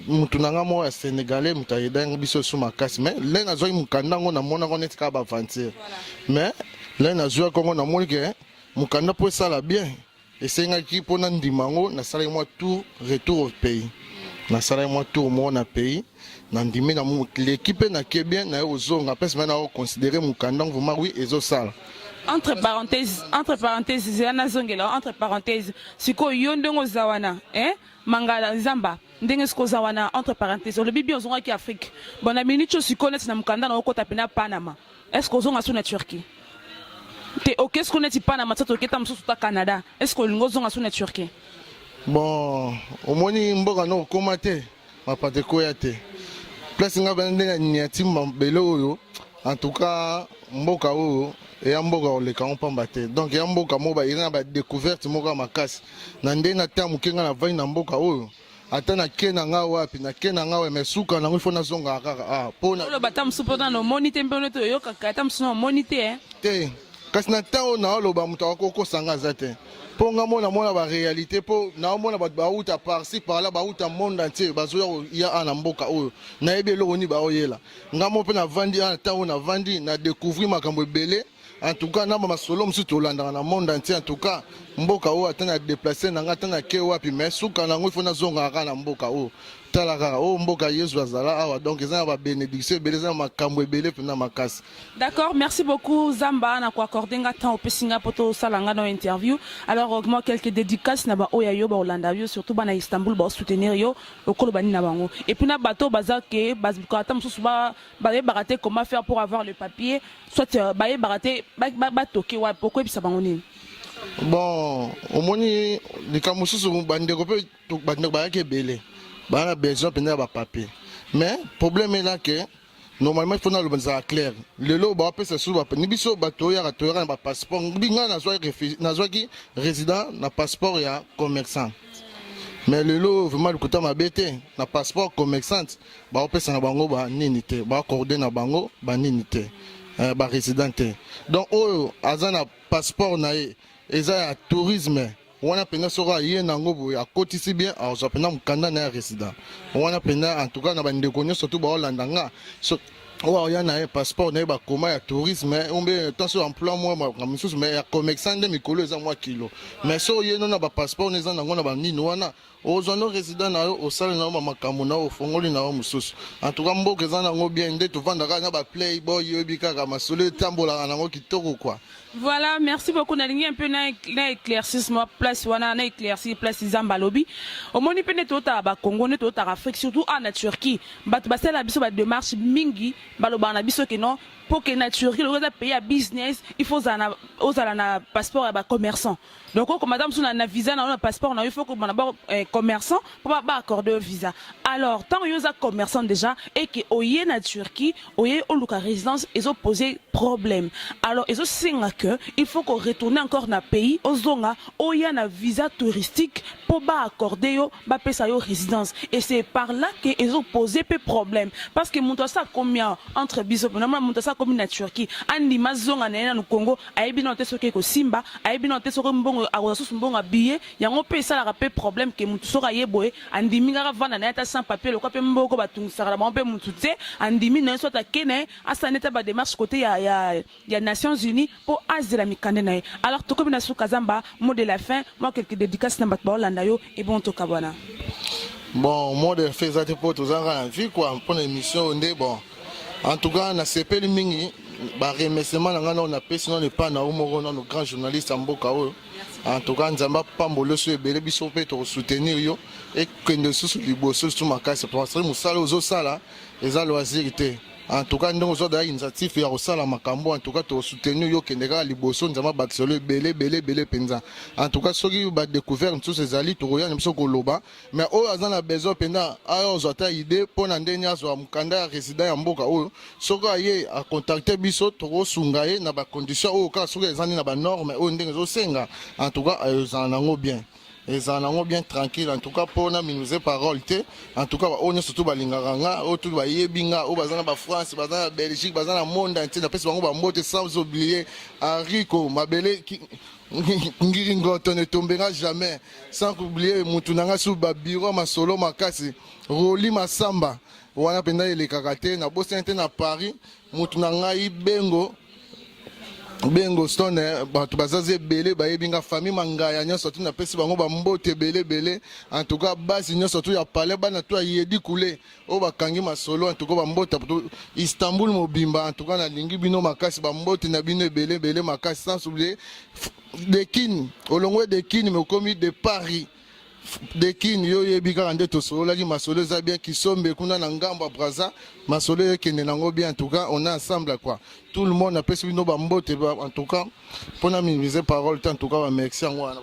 Mutu nanga mo ya Sénégalais muta aider biso sous makasi mais lenga zoi mukanda ngo na mona ko netika ba aventure. Mais lenga zoi kongo na moni ke mukanda po sala bien. Et c'est un qui pour nous dimango, na salé moi tout retour au pays. Na salé moi tout au monde pays. Na ndimi na l'équipe na qui bien na ozo on appelle maintenant considérer mon candan vraiment oui ezo sala. Entre parenthèses, zana zongela entre parenthèses, siko yondongo zawana, mangala zamba. Ndenge sko zawana entre parenthèses, le bibi ozonga ki Afrique. Bon na minute siko net na mukanda na okota pena Panama. Est-ce que ozonga sur na Turquie? Qu'est-ce qu'on est pas na matata oketa msusu ta Canada? Est-ce que l'ingozonga sur na Turquie? Bon, au moni mboka no komate, ma pate koyate. Place nga bande na niati mbelo oyo. En tout cas, mboka oyo et mboka oleka on pamba te. Donc ya mboka moba ina ba découverte moka makasi. Na nde na tamu kenga na vai na mboka oyo. Ata na kena nga wapi na kena nga we mesuka na ngifo na zonga kaka pona. Lo batam supporta no monite mbono to yo kaka tam suno monite Te. kasi na ntango naoloba moto akokosanga aza te mpo nga mona ba réalité mpo naomona bato bauta parci parla bauta monde entier bazoya ya ana mboka oyo nayebi eloko nini baoyela nga mo mpe navandi ana ntango navandi na découvrir makambo ebele en tout cas naba masolo mosusu tolandaka na monde entier en tout cas mboka oyo ata na déplace nanga ata na ke wapi mais suka nango ifo nazongaka kaka na mboka oyo tala kaka oyo mboka yesu azala awa donc eza na babénédiction ebele eza na makambo ebele mpena makasi. D'accord, merci beaucoup Zamba na kuaccorde nga temps opesi nga po tosala nga na interview. Alors moi quelques dédicaces na baoyo yo baolanda yo surtout bana Istanbul baosoutenir yo okolo bani na bango et puis na bato baza ke bazikata mosusu bayebaka te comment faire pour avoir le papier soit bayebaka te batoke wa pourquoi ebisa bango nini. Bon omoni likambo mosusu bandeko mpe bandeko bayaki ebele bana besoin pena ba papier mais problème est là que normalement il faut na le clair lelo ba pesa sous ba ni biso ba toya na ba passeport binga na zwaki résident na passeport ya commerçant mais lelo vraiment le kota mabete na passeport commerçant ba pesa na bango ba nini te ba accorder na bango ba nini te ba résident te donc oyo azana passeport na eza ya tourisme wana pena sora ye nango boya kotisi bien azo pena mukanda na résident wana pena en tout cas na bandeko nyo surtout ba Hollande nga so wa ya na passeport na ba koma ya tourisme ombe tension emploi moi ma misusu mais ya commerçant de mikolo eza moi kilo mais so ye na ba passeport neza nango na ba nini wana ozono résident na yo osala na ba makambo na ofongoli na mususu en tout cas mboka eza nango bien nde to vandaka na ba playboy yo bikaka masolo tambola nango kitoko quoi. Voilà, merci beaucoup. Nalingi un peu na éclaircissement place wana na éclairci place Zamba lobby. Au moni pene tota ba Congo ne tota Afrique surtout en Turquie. Bat basela biso ba démarche mingi baloba na biso ke non pour que na Turquie le pays à business, il faut osala na passeport ya ba commerçant. Donc comme madame sous na visa na passeport na il faut que on d'abord commerçant pour pas accorder visa. Alors tant que yoza commerçant déjà et que oye na Turquie, oye au luka résidence ils ont posé problème. Alors ils ont singa que il faut qu'on retourne encore na pays ozonga oya na visa touristique pour pas accorder yo ba pesa yo résidence et c'est par là que ils ont posé peu problème parce que monto ça combien entre biso normalement monto ça comme na Turquie andi mazonga na no Congo ayebi na teso ke ko simba ayebi na teso ko mbongo akosusu mbongo billet yango pe ça la pe problème que monto soka yeboye andi minga vana na ta sans papier le ko pe mboko batungisaka ba pe monto te andi mina so ta kene asaneta ba démarche côté ya Nations Unies pour azela mikande na. Alors to comme na su Kazamba mot de la fin moi quelques dédicaces na batba Hollande yo et bon to kabwana. Bon mot de fin ça te pour tous en vie quoi pour l'émission ndé bon. En tout cas, na CP mingi ba remerciement na ngana on a pesi non pas na umoko na nos grands journalistes mboka oyo. En tout cas, nzamba pambolo so ebele biso pe to soutenir yo et que ne sous liboso sous makasi pour ça musala ozo sala eza loisir te. En tout cas, nous avons une initiative ya kosala makambo en tout cas to soutenir yo kendeka liboso nzamba bakisolo belé penza. En tout cas, soki ba découvert tous ces ali to roya nso ko loba mais o azana besoin penda ayo zota idée pona ndenya zo mukanda résident ya mboka oyo soka ye a contacter biso to sunga ye na ba condition o ka soka ezani na ba norme o ndenge zo senga en tout cas ezana ngo bien. Et ça en bien tranquille en tout cas pour na minuse parole te en tout cas on est surtout balinganga o tout ba yebinga o bazana ba France bazana Belgique bazana monde entier na pesi bango ba mbote sans oublier Enrico Mabele ngiringo to ne tombera jamais sans oublier mutunanga sous ba bureau masolo makasi Roli Masamba wana penda ile kakate na bosente na Paris mutunanga ibengo Bengo Stone bato bazaze belé bayebinga famille mangaya nyonso tu na pesi bango ba mbote belé en tout cas basi nyonso tu ya palais bana tu yedi coulé o bakangi masolo en tout cas ba mbota Istanbul mobimba en tout cas na lingi bino makasi ba mbote na bino belé makasi sans oublier de kin olongwe de kin mais commis de Paris de kin yo yebika ande to solo ki masolo za bien qui sombe kuna na ngamba braza masolo yekene nango bien en tout cas on est ensemble quoi tout le monde a pesi bino ba mbote en tout cas pour na minimiser parole en tout cas merci en wana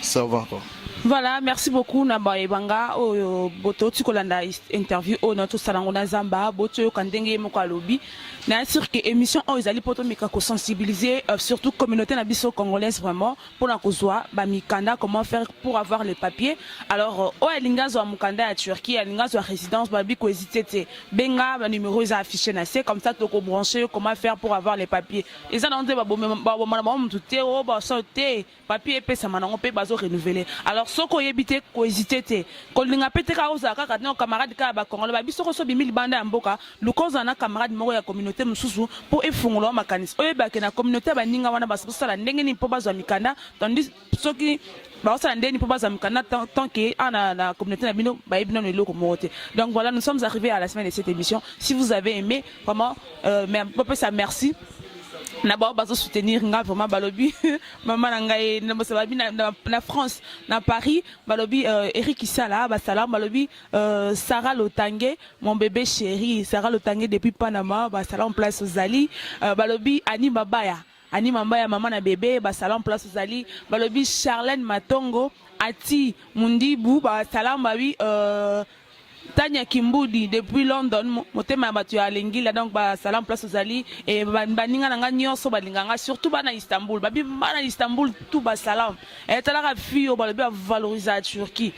ça va quoi. Voilà, merci beaucoup Naba Ebanga o boto tikolanda interview o notre salon na Zamba boto kandenge moko alobi na sûr que émission o ezali poto mika ko sensibiliser surtout communauté na biso congolaise vraiment pour na kozwa ba mikanda comment faire pour avoir les papiers. Alors o elingazo wa mukanda ya Turquie elingazo wa résidence ba bi ko hésiter benga ba numéro is affiché na c'est comme ça to ko brancher comment faire pour avoir les papiers. Eza na ndé ba bomama mutu te o ba sauter papier pesa manango pe bazo renouveler. Alors soko yebite ko hésiter te ko linga pete ka oza kaka na camarade ka ba congolais ba biso ko so bimili banda ya mboka lukoza na camarade moko ya communauté mususu po efungolo makanisi oyo ba ke na communauté ba ninga wana basala ndenge ni po bazwa mikanda tandis soki basala ndenge ni po bazwa mikanda tant que na communauté na bino ba ebino no loko mote. Donc voilà, nous sommes arrivés à la semaine de cette émission. Si vous avez aimé vraiment merci na ba bazo soutenir nga vraiment balobi maman ngai na basababi na France na Paris balobi Eric Isala basala balobi Sarah Lotangue mon bébé chéri Sarah Lotangue depuis Panama basala en place aux Ali balobi Ani Mambaya maman na bébé basala en place aux Ali balobi Charlène Matongo Ati Mundibu basala babi Tanya Kimbudi depuis London, motema batu ya lengila donc ba salam place aux Ali et baninga nanga nyonso balinganga surtout bana Istanbul babi bana Istanbul tout ba salam et tala fio ba le valoriser la Turquie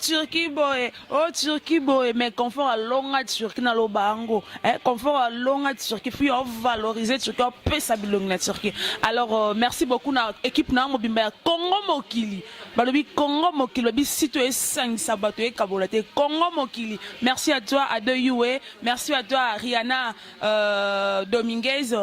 Turquie boy mais confort à longa Turquie na lo bango confort à longa Turquie fio valoriser Turquie pe sabilong na Turquie. Alors merci beaucoup na équipe na mobimba Congo Mokili balobi Congo Mokili babi sito e 5 sabato e kabolate Congo Mokili. Merci à toi Ado Yue, merci à toi Rihanna Dominguez,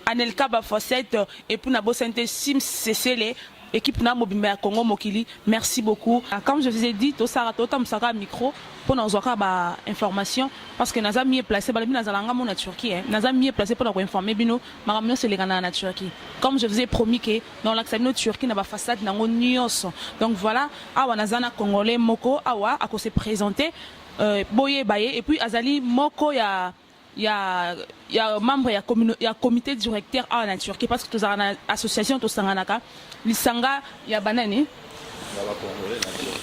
Anelka Bafosette et pour Nabo Sente Sim Cecele, équipe na mobimba Congo Mokili. Merci beaucoup. Comme je vous ai dit, to sara to tam sara micro pour nous avoir ba information parce que nous avons mis placé ba na zalanga mon na Turquie nous avons mis placé pour nous informer bino maramino c'est les na Turquie. Comme je vous ai promis que dans l'accès Turquie na ba façade na nyonso. Donc voilà, awa nazana congolais moko awa ako se présenter boye baye et puis azali moko ya membre ya comité directeur à la Turquie parce que tous en association tous sanganaka lisanga ya banane.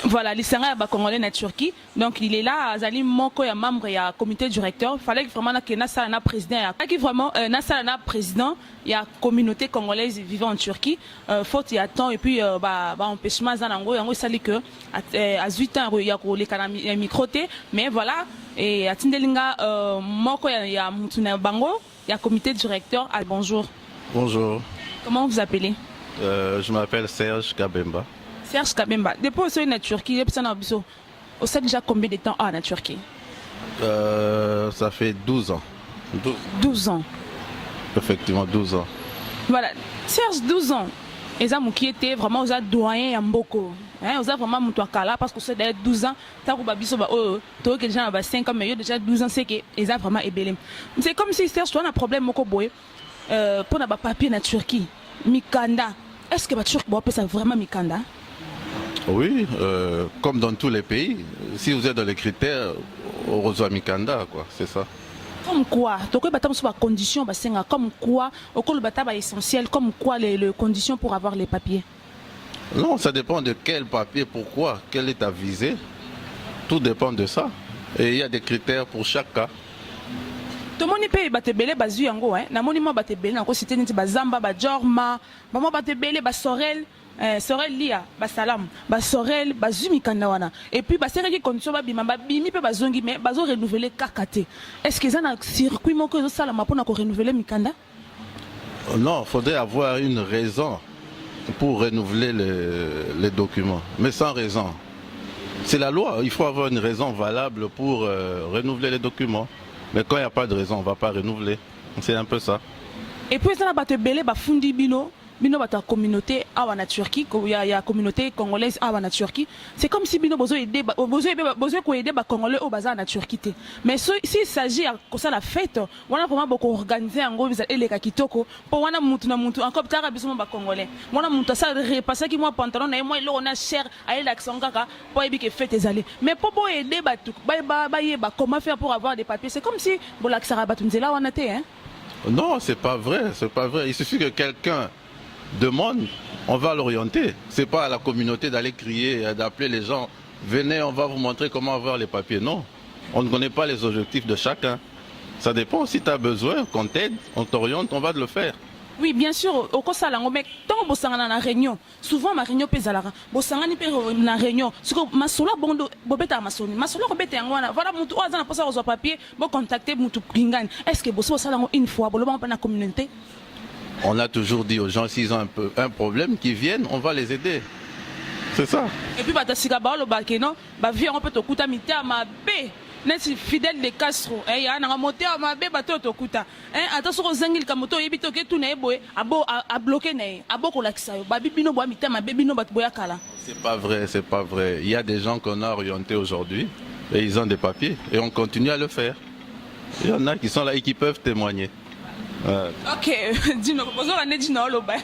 Voilà, l'Isanga ya Congolais na Turquie. Donc il est là, Azali Moko ya membre ya comité directeur. Il fallait vraiment que Nassa na président ya. Qui vraiment Nassa na président ya communauté congolaise vivant en Turquie. Faute il y a temps et puis empêchement zanango yango sali que à 8 ans il y a ko les kanami microté mais voilà et atindelinga Moko ya mutuna bango ya comité directeur. Bonjour. Bonjour. Comment vous appelez? Je m'appelle Serge Kabemba. Serge Kabemba, depuis que vous êtes en Turquie, vous savez déjà combien de temps en Turquie? Ça fait 12 ans. 12 ans. Effectivement, 12 ans. Voilà, Serge, 12 ans. Et ça, qui était vraiment, vous êtes doyen à Mboko. Vous êtes vraiment Moutouakala parce que vous êtes 12 ans. Tu as déjà 5 ans, mais déjà 12 ans, c'est que vous êtes vraiment ébélé. C'est comme si Serge, tu as un problème pour avoir papier en Turquie. Mikanda. Est-ce que les Turcs peuvent vraiment Mikanda? Oui, comme dans tous les pays, si vous êtes dans les critères, on reçoit Mikanda, quoi, c'est ça. Comme quoi? Donc, les conditions, comme quoi? Essentiel, comme quoi les conditions pour avoir les papiers? Non, ça dépend de quel papier, pourquoi, quelle est ta visée. Tout dépend de ça. Et il y a des critères pour chaque cas. Tout le monde peut battre bazu yango na monima battre belé na ko cité nti bazamba ba jorma maman battre belé ba sorel lia ba salam ba sorel bazu mikanda wana et puis ba sereki condition ba bima ba bimi pe bazongi mais bazo renouveler kakate. Est-ce que ça na circuit moko zo sala mapona ko renouveler mikanda? Non, faudrait avoir une raison pour renouveler les documents, mais sans raison. C'est la loi, il faut avoir une raison valable pour renouveler les documents. Mais quand il n'y a pas de raison, on ne va pas renouveler. C'est un peu ça. Et puis, ça n'a pas de belé, fundi bino bata communauté awa na Turquie, il y a communauté congolaise awa na Turquie. C'est comme si bino besoin aider ba congolais au bazar na Turquie. Mais s'il s'agit de ça la fête, on a vraiment beaucoup organisé en gros et les kakitoko pour wana mutu na mutu encore tard bisuma ba congolais. Wana mutu ça repasser qui moi pantalon na moi on a cher à l'accent kaka pour que fête ezali. Mais pour aider batu ba comment faire pour avoir des papiers, c'est comme si bolak sara batunzela wana te hein. Non, c'est pas vrai, c'est pas vrai. Il suffit que quelqu'un demande, on va l'orienter. Ce n'est pas à la communauté d'aller crier, d'appeler les gens. Venez, on va vous montrer comment avoir les papiers. Non, on ne connaît pas les objectifs de chacun. Ça dépend, si tu as besoin qu'on t'aide, on t'oriente, on va le faire. Oui, bien sûr, au Kosalango, mais tant que vous avez réunion, souvent ma réunion pésalara, vous avez une réunion, ce que ma sola bondo, bobeta masoni, ma sola bobeta ngwana, voilà mon tour, on a passé aux papiers, vous contactez mon tout kingan. Est-ce que vous avez une fois, vous l'avez pas dans la communauté? On a toujours dit aux gens, s'ils ont un problème, qu'ils viennent, on va les aider. C'est ça. Et puis, bah, t'as si le bakeno, bah, viens, on peut te couper mité à ma baie. N'est-ce fidèle de Castro, eh, y a un moteur à ma baie, bateau te coupe. Attention aux angles, comme moto, et bito, que tout n'est boé, à bloquer, à beaucoup l'accès. Babino, bois, mité, ma bébino, bat boya kala. C'est pas vrai, c'est pas vrai. Il y a des gens qu'on a orientés aujourd'hui, et ils ont des papiers, et on continue à le faire. Il y en a qui sont là et qui peuvent témoigner. Ok, Dino, bonjour, on est Dino, loba.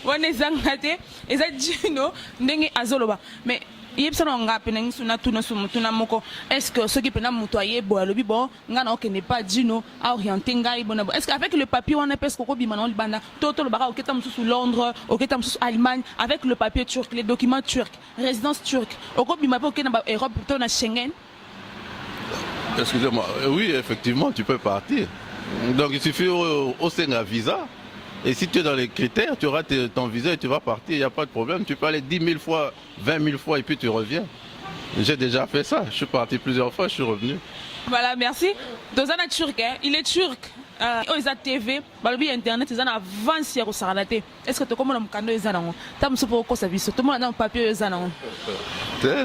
On est zangate, et ça Dino, n'engue azoloba. Mais est-ce que ceux qui peuvent montoyer bon, n'est pas Dino à orienter est-ce qu'avec le papier on est presque au Bimanon Banda, Toto le Bara, au sous Londres, au Allemagne, avec le papier turc, les documents turcs, résidence turque, au Bimapo Europe, plutôt dans Schengen? Excusez-moi, oui, effectivement, tu peux partir. Donc il suffit au Sénat visa. Et si tu es dans les critères, tu auras ton visa et tu vas partir, il n'y a pas de problème. Tu peux aller 10 000 fois, 20 000 fois et puis tu reviens. J'ai déjà fait ça. Je suis parti plusieurs fois, je suis revenu. Voilà, merci. Dozana turc, il est turc. Ils ont TV, internet, ils ont avancé au Saranaté. Est-ce que tu comprends le canot? Ils ont un peu de service. Tout le monde a un papier.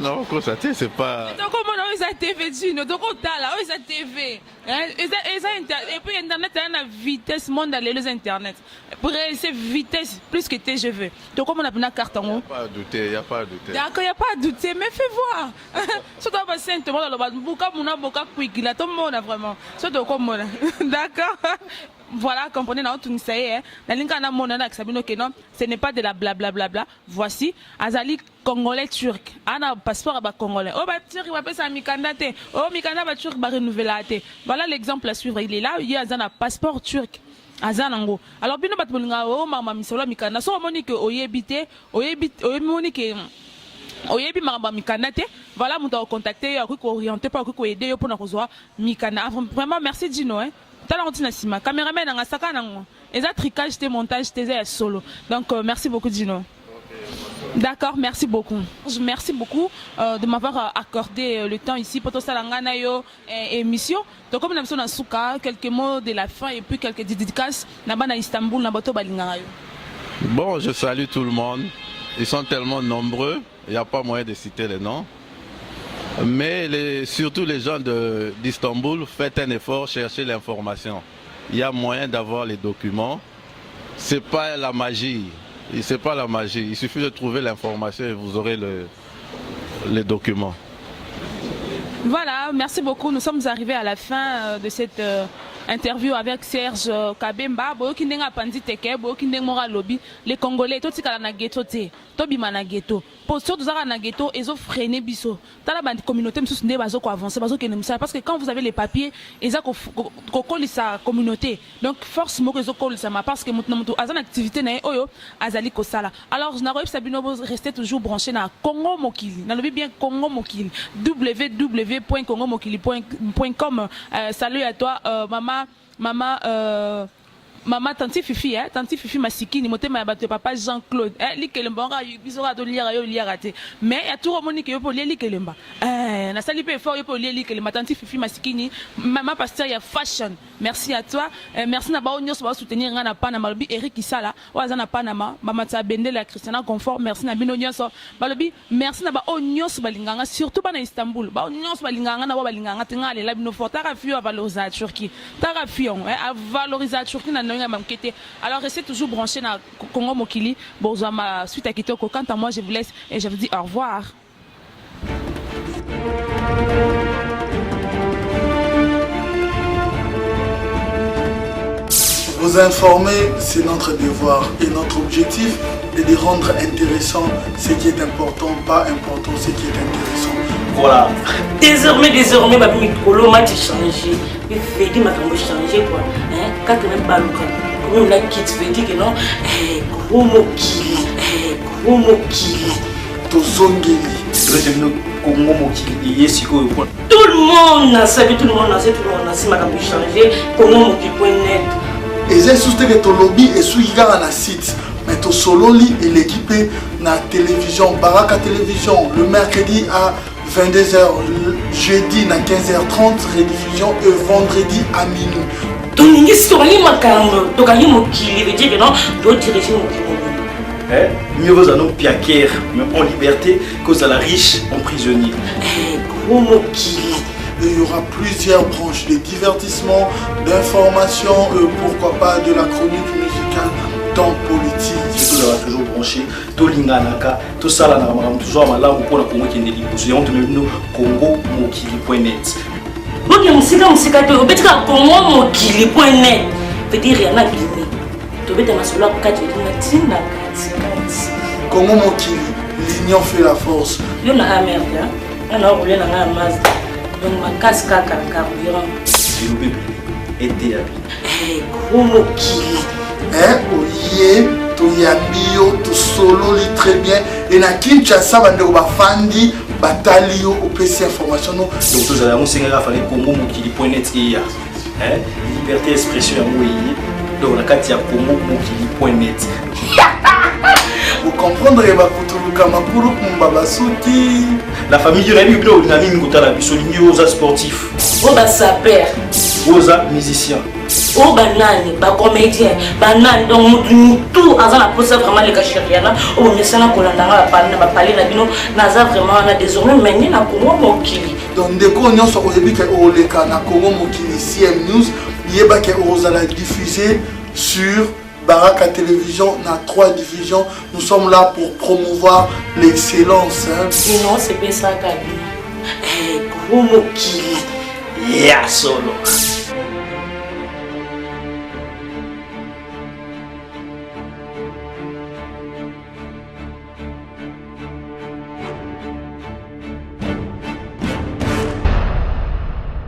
Non, constaté, c'est pas. Tu comprends? Ils ont TV, Dino. Tu comprends? Ils ont TV. Et puis internet, il y a une vitesse mondiale, les internet. Pour cette vitesse, plus que TGV. Tu comprends? On a une carte en haut. Il n'y a pas à douter. D'accord, il n'y a pas à douter, mais fais voir. Surtout à passer un temps dans le bas. Tout le monde a vraiment. Surtout comme moi. D'accord. Voilà, comprenez, ce n'est pas de la blablabla. Voici, Azali congolais turc. Un passeport à congolais. Oh, bah, turc, il va passer à Mikandate. Oh, Mikanda va turc, va renouveler. Voilà l'exemple à suivre. Il est là, il y a un passeport turc. Azanango. Alors, bien, oh, maman, misola, Mikanda. So, monique, oyebite, monique. Oyebi maramba mikana te voilà mon t'a contacté pour orienter pour aider pour nous recevoir mikana vraiment merci Dino hein tala on sima caméraman nga saka nango eza tricage te montage te solo donc merci beaucoup Dino. D'accord, merci beaucoup. Merci beaucoup de m'avoir accordé le temps ici pour tout ça la yo émission. Donc comme nous sommes souka quelques mots de la fin et puis quelques dédicaces na Istanbul na bato balingara yo. Bon, je salue tout le monde. Ils sont tellement nombreux, il n'y a pas moyen de citer les noms. Mais surtout les gens d'Istanbul, faites un effort, cherchez l'information. Il y a moyen d'avoir les documents. Ce n'est pas la magie. C'est pas la magie. Il suffit de trouver l'information et vous aurez les documents. Voilà, merci beaucoup. Nous sommes arrivés à la fin de cette interview avec Serge Kabemba. Les Congolais, tout ce qui est na ghetto, Tobi na ghetto. Pour ceux qui sont na ghetto, ils ont freiné biso. Dans la communauté, parce que quand vous avez les papiers, ils ont sa communauté. Donc force moi parce que maintenant une activité na oyo azali kosala. Alors je n'arrive Sabino rester toujours branché na Congo Mokili. Na bien Congo Mokili. www.congomokili.com. Salut à toi maman tanti Fifi tanti Fifi masikini motema ya papa Jean-Claude likelemba bizora to lira yo lira te mais ya tout Monique yo pour likelemba na sali pe fort yo pour likelemba tanti Fifi masikini maman pasteur ya fashion merci à toi merci na ba onyo so soutenir ngana pana malobi Eric Isala waza na Panama mama ta bendela ya Christiana Confort merci na bino nyonso balobi merci na ba onyo so balinganga surtout ba na Istanbul ba onyo so balinganga na ba balinganga tingale la bino forta ka fio valoriser Turquie ta ka fio valoriser Turquie na alors restez toujours branchés dans Congo Mokili. Bonjour, suite à Kitoko. Quant à moi, je vous laisse et je vous dis au revoir. Vous informer, c'est notre devoir et notre objectif est de rendre intéressant ce qui est important, pas important ce qui est intéressant. Voilà. Désormais, ma vie, le match changé. Le fait que ma vie changé quoi. Quand même pas le cas. Comme la quitte veut dire que non, gros mokili, gros mokili. Tozongeli. Tout le monde a savé, tout le monde a savé, tout le monde a savé, ma changé, comment mokili.net. Et j'ai soutenu que ton lobby est sous le site. Mais ton solo lit et l'équipe na télévision, Baraka Télévision, le mercredi à 22h, jeudi à 15h30, rediffusion et vendredi à minuit. Donc, si tu as un mokili, veut dire que non, tu dois diriger mokili. Mieux vaut un homme piaquer, mais en liberté, cause à la riche en prisonnier. Gros mokili. Et il y aura plusieurs branches de divertissement, d'information, pourquoi pas de la chronique musicale dans politique. Tout sera toujours branché, tout l'inganaka, tout ça là, toujours à la pour la Congo qui est délivrée. On te met nous Congo mokili.net. Donc, il y a un musical, tu peux dire Congo mokili.net. Tu peux dire rien à Guinée. Tu peux dire que cela a été Congo mokili, l'union fait la force. Il y a un merde, on a roulé dans la masse. Donc, ma casque à carburant. Et le peuple était habillé. Gros mokili. Oye, to yambio, to solo li très bien. Et na Kinshasa, bande ba fandi, batalio, au PC information. Donc, tout ça, on s'est fait Congo mokili.net hier. Liberté d'expression à moi. Donc, la carte est Congo mokili.net. Vous comprendrez, la famille de l'ami, on a mis une goutte à la bissoline aux sportifs. Oba saper. Aux musiciens. Aux bananes, bah comédiens, bananes, donc tout, à la pose vraiment les cachériens, au message qu'on a parlé, naza vraiment, on a désormais mené la Congo mokili. Donc, dès qu'on a sur le début, on a Congo mokili, CM News, il y a diffusé sur Baraka Télévision, on a 3 diffusions. Nous sommes là pour promouvoir l'excellence. Non, c'est bien ça, Kabi. Gros mokili. Ya solo.